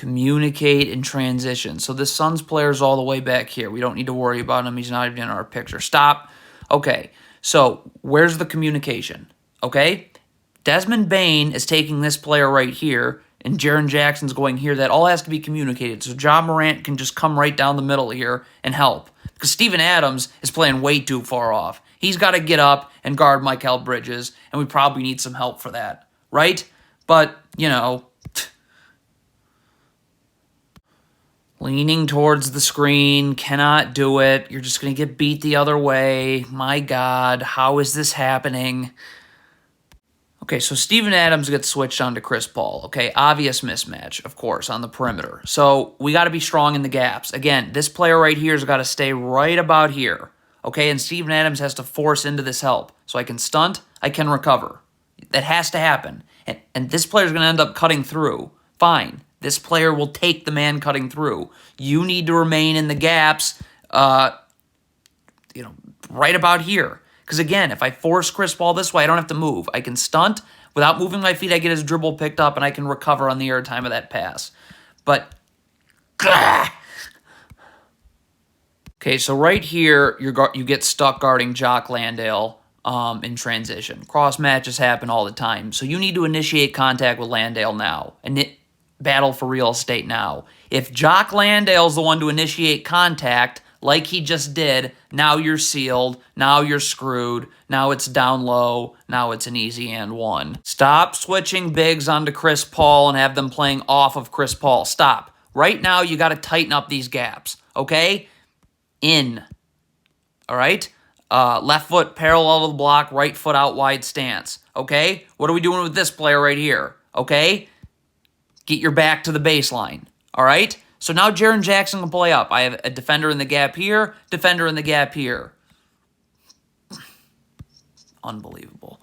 Communicate in transition. So the Suns player is all the way back here. We don't need to worry about him. He's not even in our picture. Stop. Okay, so where's the communication? Okay, Desmond Bane is taking this player right here, and Jaren Jackson's going here. That all has to be communicated. So John Morant can just come right down the middle here and help. Because Steven Adams is playing way too far off. He's got to get up and guard Mikal Bridges, and we probably need some help for that, right? But, you know, leaning towards the screen, cannot do it. You're just going to get beat the other way. My God, how is this happening? Okay, so Steven Adams gets switched on to Chris Paul. Okay, obvious mismatch, of course, on the perimeter. So we got to be strong in the gaps. Again, this player right here has got to stay right about here. Okay, and Steven Adams has to force into this help. So I can stunt, I can recover. That has to happen. And this player is going to end up cutting through. Fine. This player will take the man cutting through. You need to remain in the gaps, right about here. Because again, if I force Chris Paul this way, I don't have to move. I can stunt. Without moving my feet, I get his dribble picked up, and I can recover on the airtime of that pass. But, okay, so right here, you get stuck guarding Jock Landale in transition. Cross matches happen all the time. So you need to initiate contact with Landale now. And battle for real estate now. If Jock Landale's the one to initiate contact, like he just did, now you're sealed, now you're screwed, now it's down low, now it's an easy and one. Stop switching bigs onto Chris Paul and have them playing off of Chris Paul. Stop. Right now, you got to tighten up these gaps, okay? In. All right? Left foot parallel to the block, right foot out wide stance, okay? What are we doing with this player right here, okay? Get your back to the baseline, all right? So now Jaren Jackson can play up. I have a defender in the gap here, defender in the gap here. Unbelievable.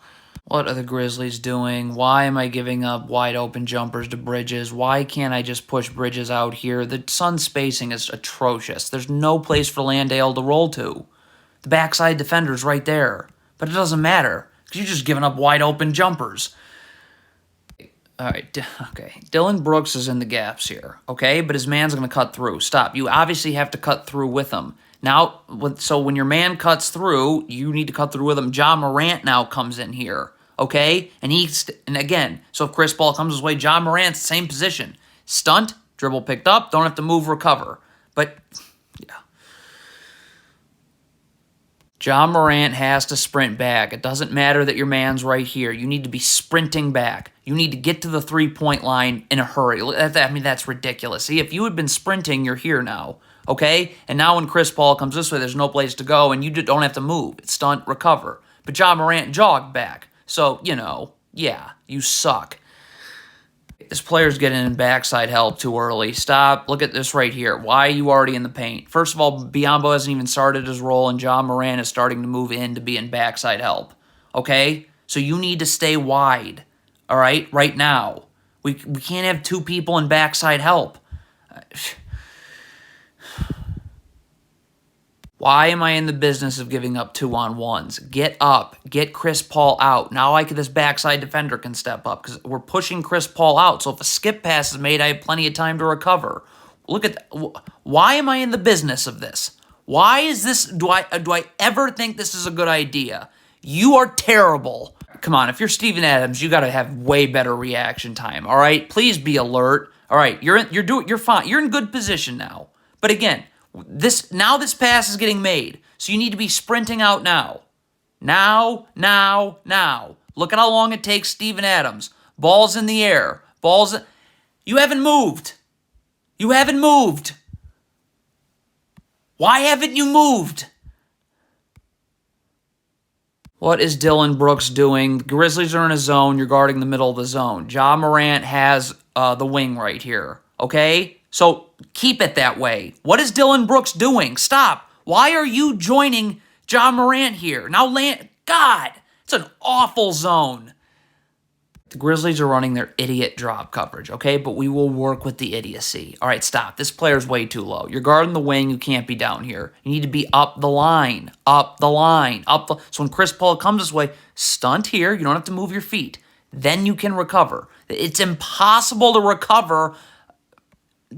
What are the Grizzlies doing? Why am I giving up wide open jumpers to Bridges? Why can't I just push Bridges out here? The Suns spacing is atrocious. There's no place for Landale to roll to. The backside defender's right there. But it doesn't matter because you're just giving up wide open jumpers. All right, okay. Dylan Brooks is in the gaps here, okay? But his man's going to cut through. Stop. You obviously have to cut through with him. Now, so when your man cuts through, you need to cut through with him. John Morant now comes in here, okay? And again, so if Chris Paul comes his way, John Morant's the same position. Stunt, dribble picked up, don't have to move, recover. But, yeah. John Morant has to sprint back. It doesn't matter that your man's right here. You need to be sprinting back. You need to get to the three-point line in a hurry. I mean, that's ridiculous. See, if you had been sprinting, you're here now, okay? And now when Chris Paul comes this way, there's no place to go, and you don't have to move. It's stunt, recover. But John Morant jogged back. So, yeah, you suck. This player's getting in backside help too early. Stop. Look at this right here. Why are you already in the paint? First of all, Biyombo hasn't even started his role, and John Morant is starting to move in to be in backside help. Okay? So you need to stay wide. All right? Right now. We can't have two people in backside help. Why am I in the business of giving up 2-on-1s? Get up. Get Chris Paul out. Now this backside defender can step up because we're pushing Chris Paul out. So if a skip pass is made, I have plenty of time to recover. Look at that. Why am I in the business of this? Why is this? Do I ever think this is a good idea? You are terrible. Come on, if you're Steven Adams, you got to have way better reaction time. All right, please be alert. All right, you're fine. You're in good position now. But again. This pass is getting made, so you need to be sprinting out now. Now. Look at how long it takes Steven Adams. Ball's in the air. You haven't moved. Why haven't you moved? What is Dylan Brooks doing? The Grizzlies are in a zone. You're guarding the middle of the zone. Ja Morant has the wing right here, okay? So keep it that way. What is Dylan Brooks doing? Stop. Why are you joining Ja Morant here? Now, God, it's an awful zone. The Grizzlies are running their idiot drop coverage, okay? But we will work with the idiocy. All right, stop. This player's way too low. You're guarding the wing. You can't be down here. You need to be up the line. So when Chris Paul comes this way, stunt here. You don't have to move your feet. Then you can recover. It's impossible to recover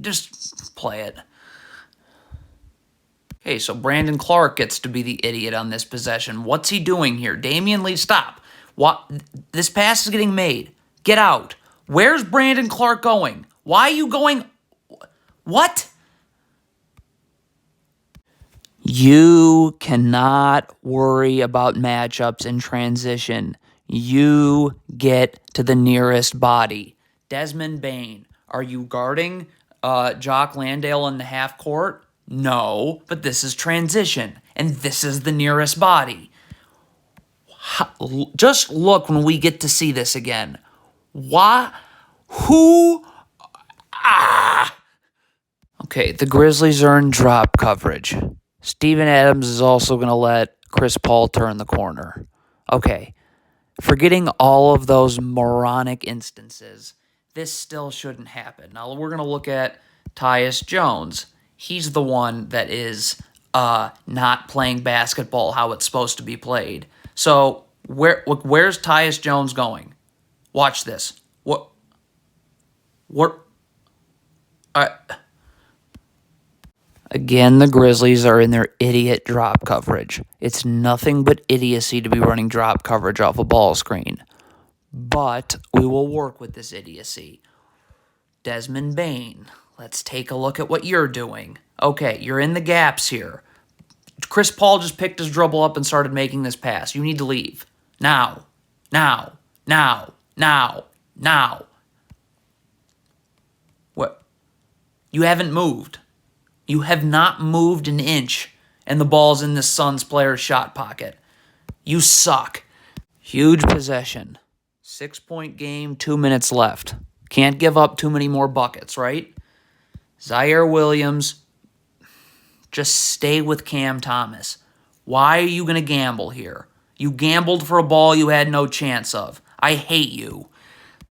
Just play it. Okay, so Brandon Clark gets to be the idiot on this possession. What's he doing here? Damian Lee, stop. What? This pass is getting made. Get out. Where's Brandon Clark going? Why are you going? What? You cannot worry about matchups in transition. You get to the nearest body. Desmond Bane, are you guarding Jock Landale in the half court? No, but this is transition, and this is the nearest body. Just look when we get to see this again. Why? Who? Okay, the Grizzlies are in drop coverage. Steven Adams is also going to let Chris Paul turn the corner. Okay, forgetting all of those moronic instances, this still shouldn't happen. Now, we're going to look at Tyus Jones. He's the one that is not playing basketball how it's supposed to be played. So, where's Tyus Jones going? Watch this. What? Again, the Grizzlies are in their idiot drop coverage. It's nothing but idiocy to be running drop coverage off a ball screen. But we will work with this idiocy. Desmond Bane, let's take a look at what you're doing. Okay, you're in the gaps here. Chris Paul just picked his dribble up and started making this pass. You need to leave. Now. Now. Now. Now. Now. What? You haven't moved. You have not moved an inch, and the ball's in the Suns player's shot pocket. You suck. Huge possession. 6-point game, 2 minutes left. Can't give up too many more buckets, right? Zaire Williams, just stay with Cam Thomas. Why are you going to gamble here? You gambled for a ball you had no chance of. I hate you.